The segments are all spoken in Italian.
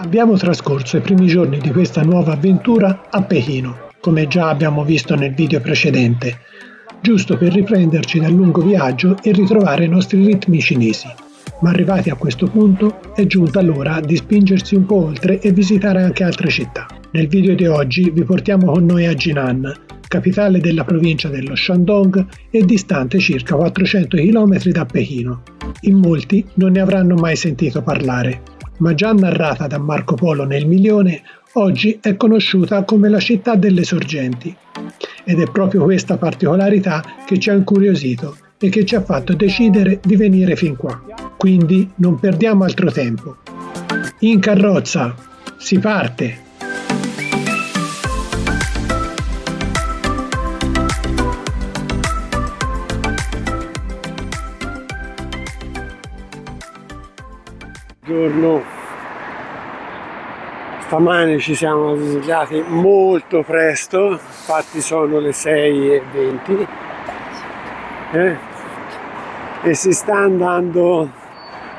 Abbiamo trascorso i primi giorni di questa nuova avventura a Pechino, come già abbiamo visto nel video precedente, giusto per riprenderci dal lungo viaggio e ritrovare i nostri ritmi cinesi. Ma arrivati a questo punto è giunta l'ora di spingersi un po' oltre e visitare anche altre città. Nel video di oggi vi portiamo con noi a Jinan, capitale della provincia dello Shandong e distante circa 400 km da Pechino. In molti non ne avranno mai sentito parlare, ma già narrata da Marco Polo nel Milione, oggi è conosciuta come la città delle sorgenti. Ed è proprio questa particolarità che ci ha incuriosito e che ci ha fatto decidere di venire fin qua. Quindi non perdiamo altro tempo. In carrozza, si parte! Buongiorno, stamane ci siamo svegliati molto presto, infatti sono le 6:20 e si sta andando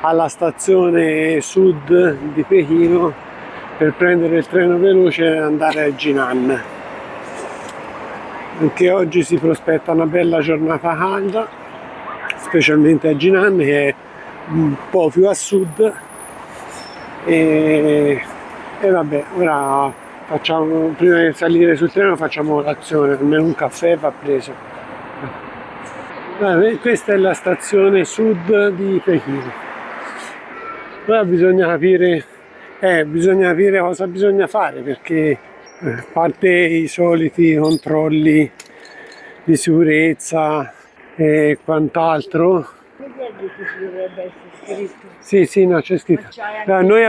alla stazione sud di Pechino per prendere il treno veloce e andare a Jinan. Anche oggi si prospetta una bella giornata calda, specialmente a Jinan che è un po' più a sud. E vabbè, ora facciamo, prima di salire sul treno facciamo colazione, almeno un caffè va preso. Vabbè, questa è la stazione sud di Pechino. Ora bisogna capire cosa bisogna fare, perché a parte i soliti controlli di sicurezza e quant'altro. Sì, no, c'è scritto. Noi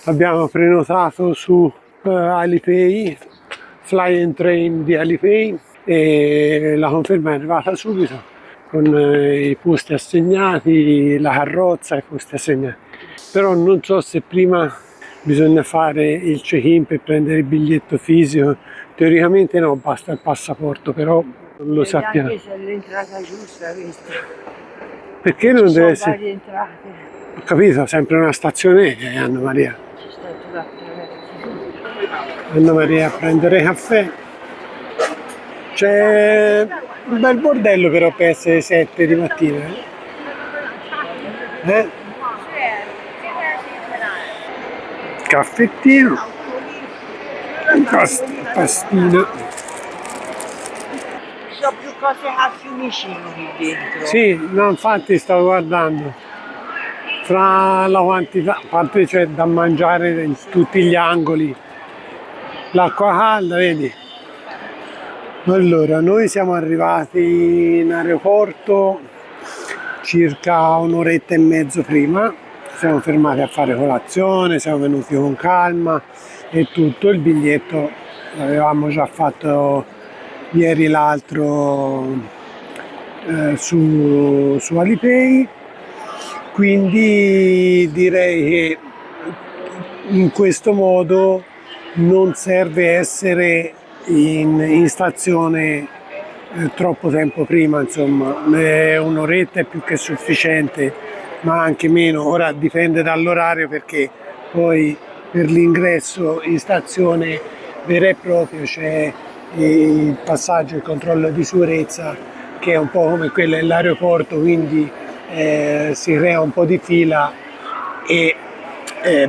abbiamo prenotato su Alipay, Fly and Train di Alipay, e la conferma è arrivata subito con i posti assegnati, la carrozza e i posti assegnati. Però non so se prima bisogna fare il check-in per prendere il biglietto fisico. Teoricamente no, basta il passaporto, però non lo sappiamo. Anche se è l'entrata giusta questa. Perché non deve essere? Varie entrate. Ho capito, sempre una stazione, Anna Maria. Ci sta tutto attraverso. Anna Maria a prendere caffè. C'è un bel bordello però per essere 7 di mattina. Caffettino. Un pastino. Ci sono più cose a Fiumicino qui dentro. Sì, no, infatti stavo guardando. Fra la quantità, a parte c'è da mangiare in tutti gli angoli. L'acqua calda, vedi? Allora, noi siamo arrivati in aeroporto circa un'oretta e mezzo prima, siamo fermati a fare colazione, siamo venuti con calma e tutto. Il biglietto l'avevamo già fatto ieri l'altro su Alipay, quindi direi che in questo modo non serve essere in stazione troppo tempo prima, insomma, un'oretta è più che sufficiente, ma anche meno. Ora dipende dall'orario, perché poi per l'ingresso in stazione vero e proprio c'è il passaggio, il controllo di sicurezza, che è un po' come quello dell'aeroporto, quindi si crea un po' di fila e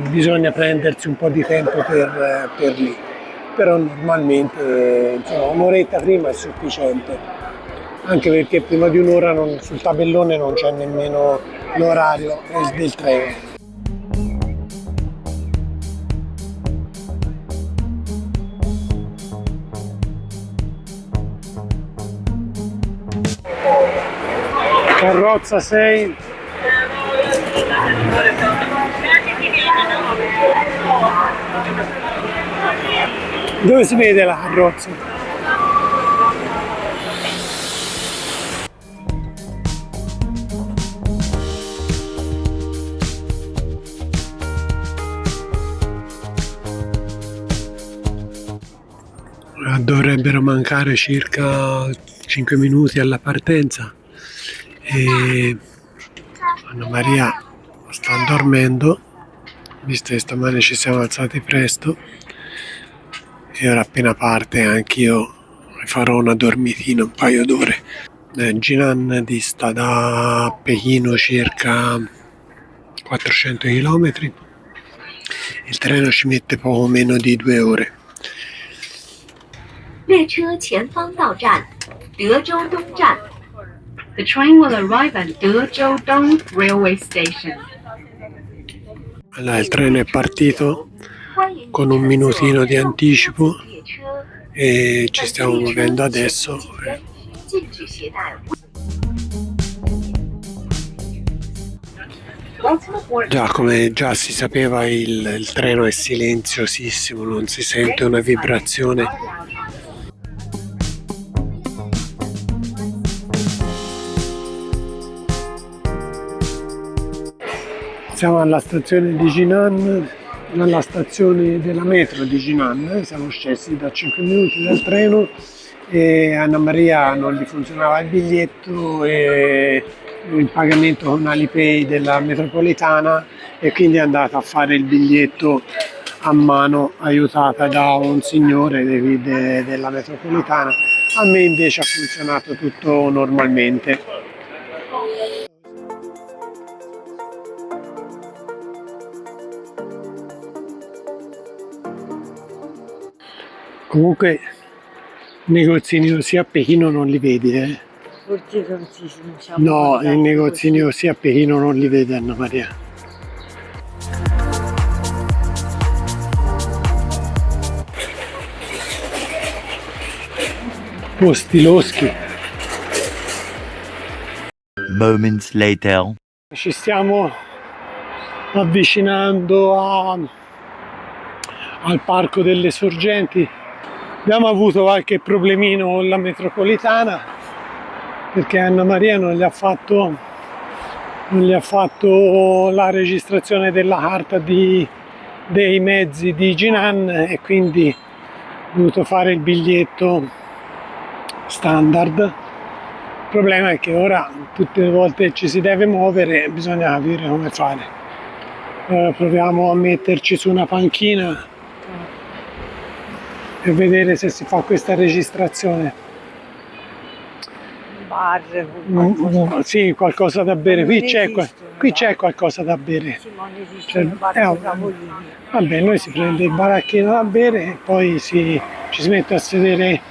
bisogna prendersi un po' di tempo per lì. Però normalmente insomma, un'oretta prima è sufficiente, anche perché prima di un'ora sul tabellone non c'è nemmeno l'orario del treno. Carrozza 6. Dove si vede la carrozza? Dovrebbero mancare circa 5 minuti alla partenza e Anna Maria sta dormendo visto che stamane ci siamo alzati presto e ora appena parte anch'io farò una dormitina, un paio d'ore. Jinan dista da Pechino circa 400 km, il treno ci mette poco meno di 2 ore. 列车前方到站，德州东站。The train will arrive at 德州东 Railway Station. Allora, il treno è partito con un minutino di anticipo e ci stiamo muovendo adesso. Già, come già si sapeva, il treno è silenziosissimo, non si sente una vibrazione. Siamo alla stazione di Jinan, alla stazione della metro di Jinan, siamo scesi da 5 minuti dal treno e Anna Maria non gli funzionava il biglietto e il pagamento con Alipay della metropolitana e quindi è andata a fare il biglietto a mano aiutata da un signore della metropolitana. A me invece ha funzionato tutto normalmente. Comunque negozini così a Pechino non li vedi, Forse non siamo No, i guardati negozini così. così a Pechino non li vede Anna Maria. Posti loschi. Moments later. Ci stiamo avvicinando al Parco delle Sorgenti. Abbiamo avuto qualche problemino con la metropolitana perché Anna Maria non gli ha fatto la registrazione della carta dei mezzi di Jinan e quindi ho dovuto fare il biglietto standard. Il problema è che ora tutte le volte che ci si deve muovere bisogna capire come fare. Proviamo a metterci su una panchina e vedere se si fa questa registrazione. Bar, qualcosa. Sì, qualcosa da bere. Non Qui esistono, c'è qualcosa da bere. Sì, ma non esistono bar Eh, con tavolini. Vabbè, noi si prende il baracchino da bere e poi ci si mette a sedere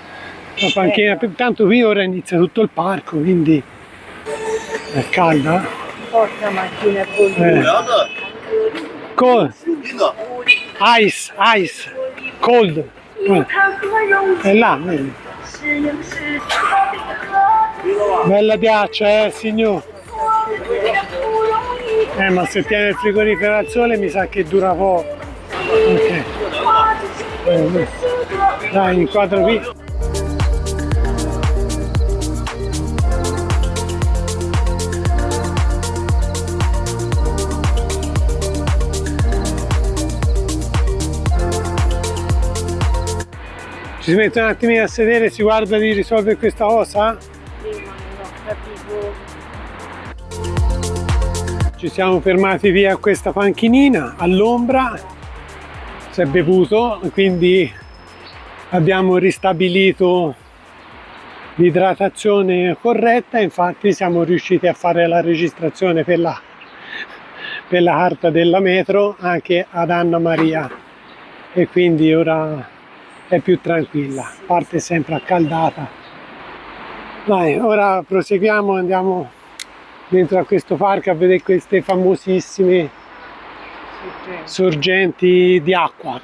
la panchina. Tanto qui ora inizia tutto il parco, quindi è calda. Porta macchina bollita. Cold. Ice. Cold. È là, vedi. Bella ghiaccia, signor. Ma se tiene il frigorifero al sole mi sa che dura poco. Ok. Dai, inquadro qui. Ci si mette un attimino a sedere e si guarda di risolvere questa cosa? Sì, ma non ho capito. Ci siamo fermati via a questa panchinina all'ombra, si è bevuto, quindi abbiamo ristabilito l'idratazione corretta, infatti siamo riusciti a fare la registrazione per la carta della metro anche ad Anna Maria e quindi ora è più tranquilla, parte sempre accaldata. Dai, ora proseguiamo, andiamo dentro a questo parco a vedere queste famosissime sorgenti di acqua,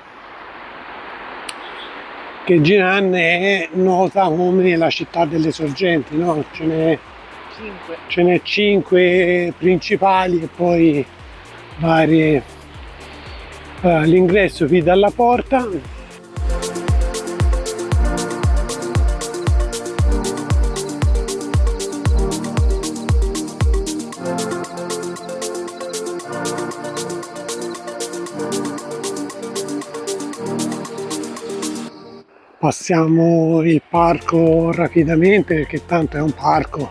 che Jinan è nota come la città delle sorgenti, no? Ce n'è 5 principali e poi varie. Allora, l'ingresso qui dalla porta. Passiamo il parco rapidamente perché tanto è un parco,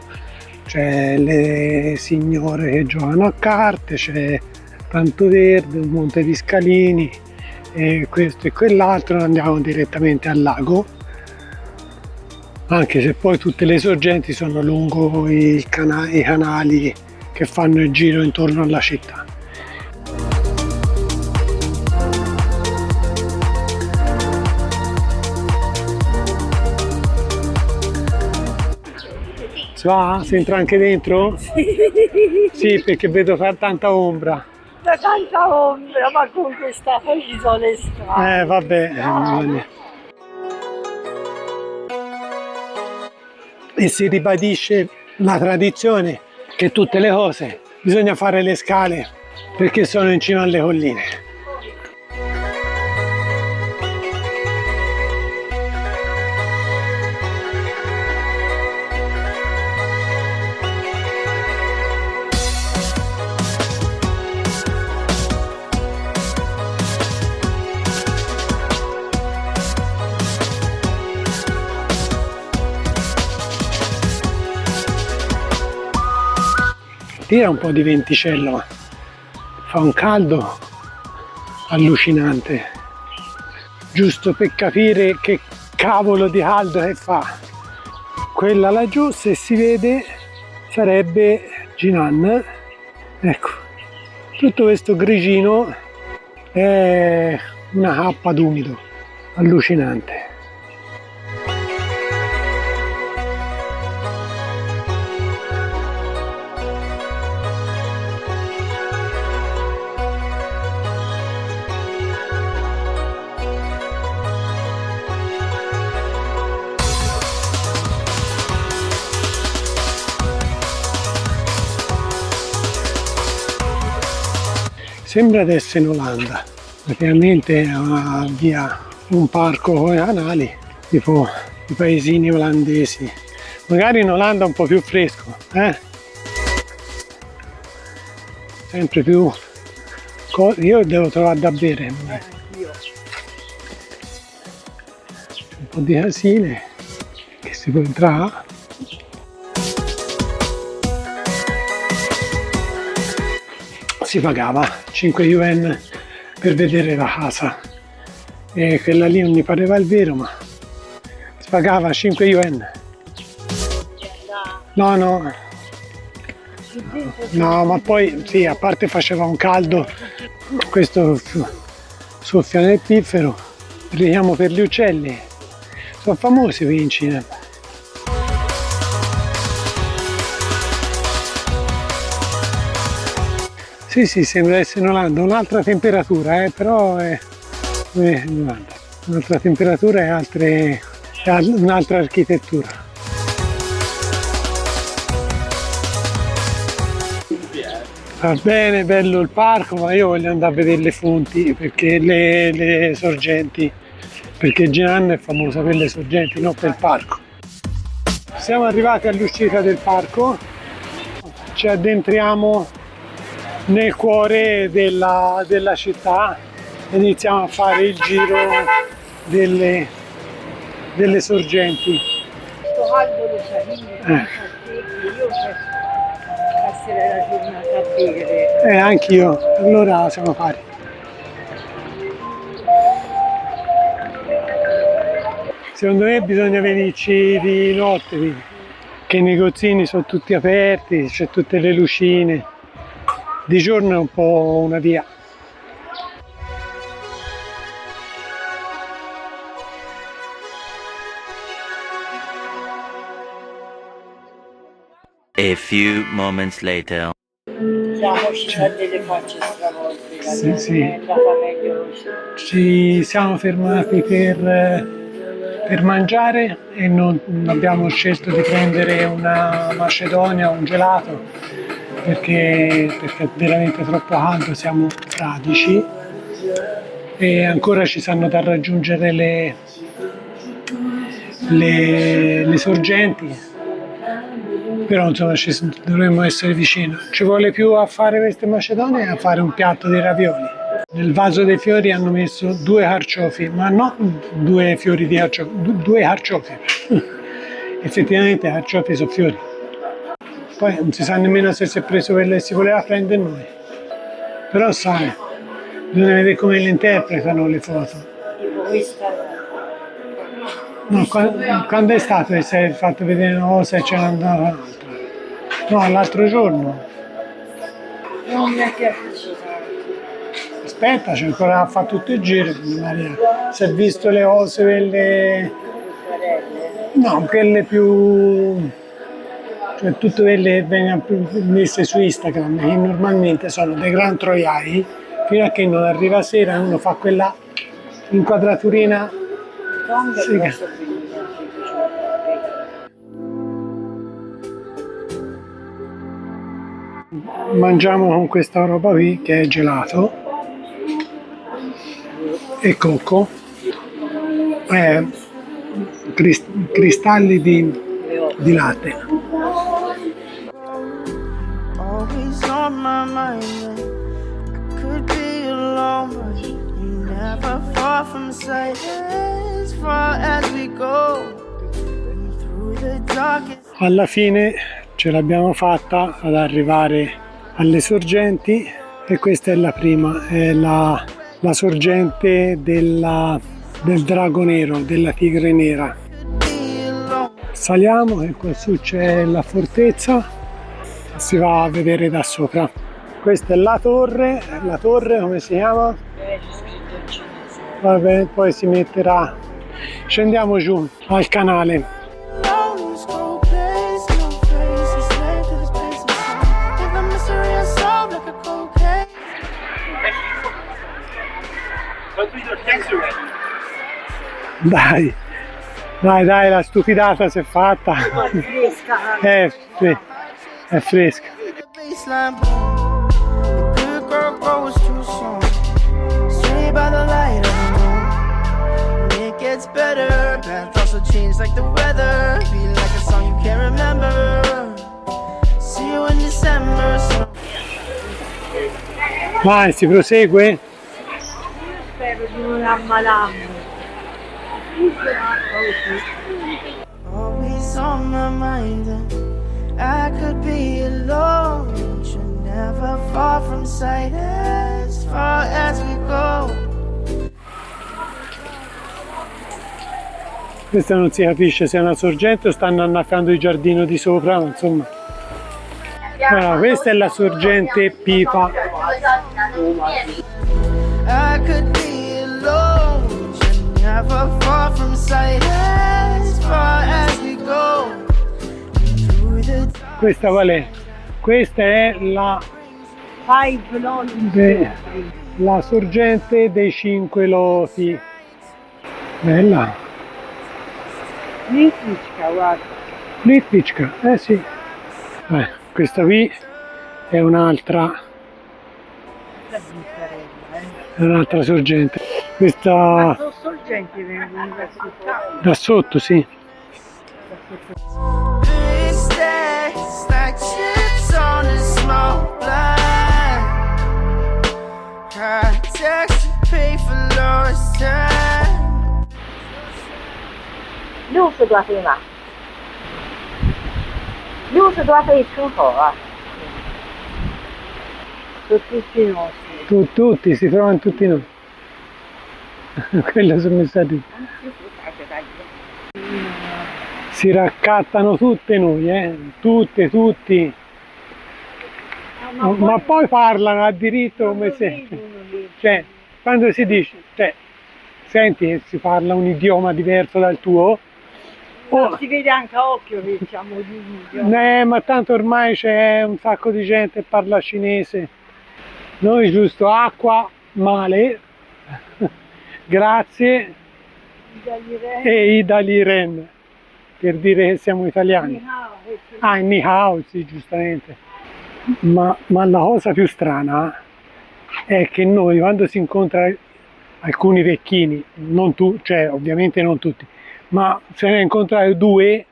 c'è le signore che giocano a carte, c'è tanto verde, un monte di scalini, e questo e quell'altro. Andiamo direttamente al lago, anche se poi tutte le sorgenti sono lungo i canali che fanno il giro intorno alla città. Si entra anche dentro? Sì, perché vedo far tanta ombra. Da tanta ombra, ma con questa isola strana. Vabbè. E si ribadisce la tradizione che tutte le cose bisogna fare le scale perché sono in cima alle colline. Tira un po' di venticello, ma fa un caldo allucinante, giusto per capire che cavolo di caldo che fa. Quella laggiù, se si vede, sarebbe Jinan. Ecco, tutto questo grigino è una cappa d'umido allucinante. Sembra di essere in Olanda, praticamente via un parco con i canali, tipo i paesini olandesi. Magari in Olanda è un po' più fresco, sempre più io devo trovare da bere. Un po' di casine che si può entrare. Si pagava 5 yuan per vedere la casa e quella lì non mi pareva il vero, ma si pagava 5 yuan. No, ma poi sì, a parte faceva un caldo, questo soffia nel piffero, richiamo per gli uccelli, sono famosi qui in Cina. Sì, sembra essere in Olanda, un'altra temperatura, però è un'altra temperatura e un'altra architettura. Va bene, bello il parco, ma io voglio andare a vedere le fonti, perché le sorgenti, perché Jinan è famosa per le sorgenti, non per il parco. Siamo arrivati all'uscita del parco, ci addentriamo nel cuore della città, iniziamo a fare il giro delle sorgenti. Questo caldo lo sai, io passerei la giornata a bere. Anch'io, allora siamo pari. Secondo me bisogna venirci di notte, che i negozini sono tutti aperti, c'è tutte le lucine. Di giorno è un po' una via. A few moments later. Ci sono delle facce stravolte, Sì. andata meglio così. Ci siamo fermati per mangiare e non abbiamo scelto di prendere una macedonia o un gelato perché è veramente troppo caldo, siamo fradici e ancora ci stanno da raggiungere le sorgenti, però insomma dovremmo essere vicino. Ci vuole più a fare queste macedonie e a fare un piatto di ravioli. Nel vaso dei fiori hanno messo 2 carciofi, ma no 2 fiori di carciofi, 2 carciofi. Effettivamente i carciofi sono fiori. Poi non si sa nemmeno se si è preso quello che si voleva prendere noi. Però sai, bisogna vedere come le interpretano le foto. Tipo questa. No, quando è stato che si è fatto vedere una cosa e ce n'è andata un'altra? No, l'altro giorno. Non mi è piaciuto. Aspetta, c'è ancora da fare tutto il giro, Maria. Si è visto le cose, quelle... No, quelle più... cioè tutte quelle che vengono messe su Instagram, che normalmente sono dei gran troiai, fino a che non arriva sera e uno fa quella inquadraturina. Sì. Mangiamo con questa roba qui che è gelato e cocco, cristalli di latte. Always on my mind, I could be alone, but you never far from sight. As far as we go, through the darkest. Alla fine ce l'abbiamo fatta ad arrivare alle sorgenti e questa è la prima, è la sorgente del drago nero, della tigre nera. Saliamo e qua su c'è la fortezza, si va a vedere da sopra. Questa è la torre come si chiama? C'è scritto in cinese. Vabbè, poi si metterà. Scendiamo giù al canale. Dai, la stupidata si è fatta. È fresca. Vai, si prosegue? Spero di non ammalarmi. Always on my mind, I could be alone, but you're never far from sight. As far as we go. Questa non si capisce se è una sorgente o stanno annaffiando il giardino di sopra, ma insomma. Allora, questa è la sorgente Pipa. I could be alone, but you're never far from sight. As far as we go. Through the Questa qual è? Questa è la sorgente dei 5 loti. Bella. Litvička, guarda. Litvička, eh sì. Questa qui è un'altra sorgente. Questa Sono sorgenti dell'università. da sotto, sì. big stacks like chips on a small blind. High tax to pay for lost time. 60多岁嘛，60多岁出头啊，sono tutti nostri. Tutti, si trovano tutti noi. Quello sono messati. Si raccattano tutte noi, tutti. Ma poi parlano a diritto come se... Cioè, quando si dice... Cioè, senti che si parla un idioma diverso dal tuo... Si vede anche a occhio che siamo di ma tanto ormai c'è un sacco di gente che parla cinese. Noi giusto acqua, male, grazie e idaliren per dire che siamo italiani. Ni hao, sì, giustamente. Ma la cosa più strana è che noi quando si incontra alcuni vecchini, non tu, cioè ovviamente non tutti, ma se ne incontrano due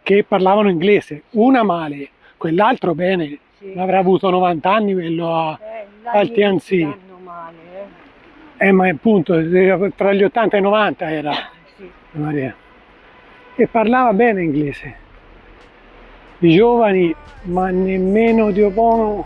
che parlavano inglese, una male, quell'altro bene, sì. Avrà avuto 90 anni quello al TNC. Ma appunto tra gli 80 e i 90 era, sì. Maria. E parlava bene inglese. I giovani, ma nemmeno Dio buono.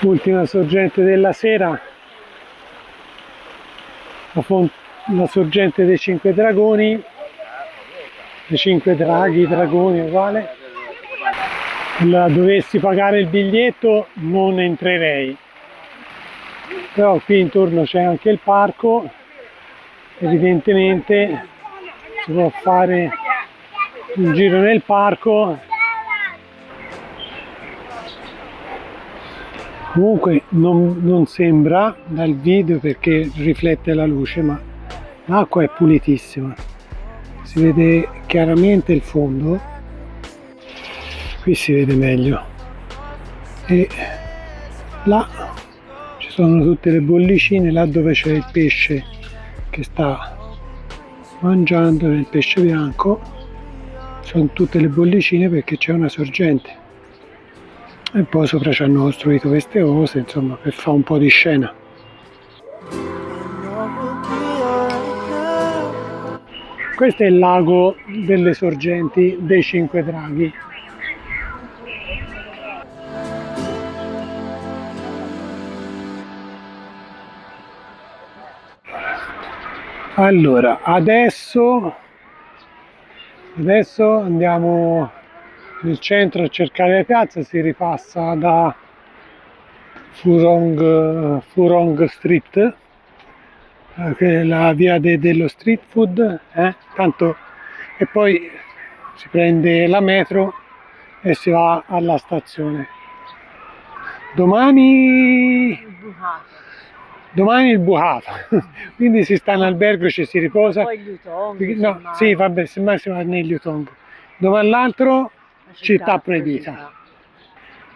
Ultima sorgente della sera, la sorgente dei 5 dragoni, dei 5 dragoni uguale. Dovessi pagare il biglietto non entrerei, però qui intorno c'è anche il parco, evidentemente si può fare un giro nel parco. Comunque non sembra dal video perché riflette la luce, ma l'acqua è pulitissima, si vede chiaramente il fondo, qui si vede meglio, e là ci sono tutte le bollicine, là dove c'è il pesce che sta mangiando, il pesce bianco, sono tutte le bollicine perché c'è una sorgente. E poi sopra ci hanno costruito queste cose, insomma, per fare un po' di scena. Questo è il lago delle sorgenti dei 5 draghi. Allora, adesso andiamo nel centro a cercare la piazza, si ripassa da Furong Street, che è la via dello street food, tanto, e poi si prende la metro e si va alla stazione. Domani il bucato, quindi si sta in albergo, ci si riposa. Poi Liutong, No, sì, vabbè, semmai si va nel Liutong. Dove all'altro? Città proibita.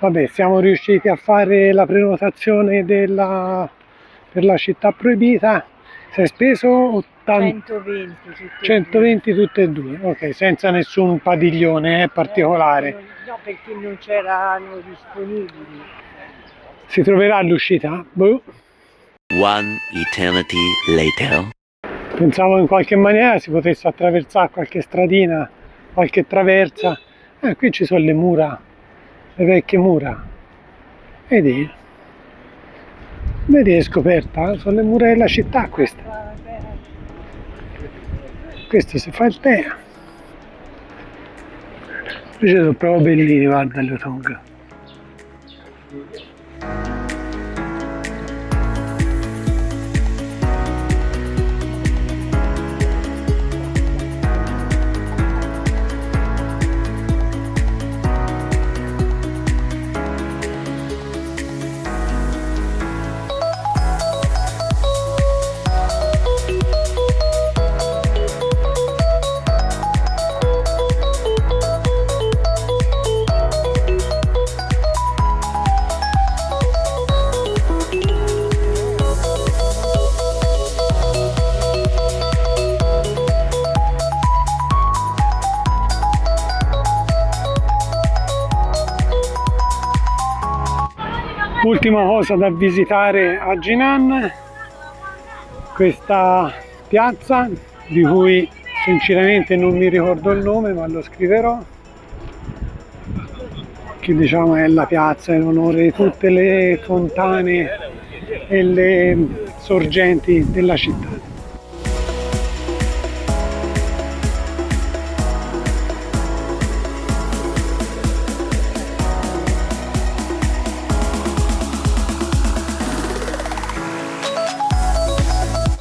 Vabbè, siamo riusciti a fare la prenotazione per la città proibita. Si è speso 120 tutte e due, ok, senza nessun padiglione particolare. No, perché non c'erano disponibili. Si troverà l'uscita? Boh. One eternity later. Pensavo in qualche maniera si potesse attraversare qualche stradina, qualche traversa. Qui ci sono le mura, le vecchie mura. Vedi, è scoperta, sono le mura della città queste. Questo si fa il tè. Invece sono proprio bellini, guarda, le Liutong. Ultima cosa da visitare a Jinan, questa piazza di cui sinceramente non mi ricordo il nome, ma lo scriverò, che diciamo è la piazza in onore di tutte le fontane e le sorgenti della città.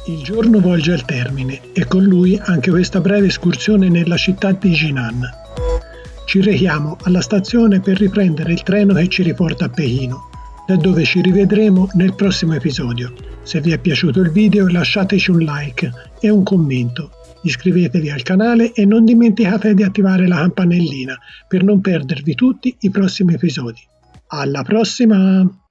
Il giorno volge al termine e con lui anche questa breve escursione nella città di Jinan. Ci rechiamo alla stazione per riprendere il treno che ci riporta a Pechino, da dove ci rivedremo nel prossimo episodio. Se vi è piaciuto il video lasciateci un like e un commento, iscrivetevi al canale e non dimenticate di attivare la campanellina per non perdervi tutti i prossimi episodi. Alla prossima!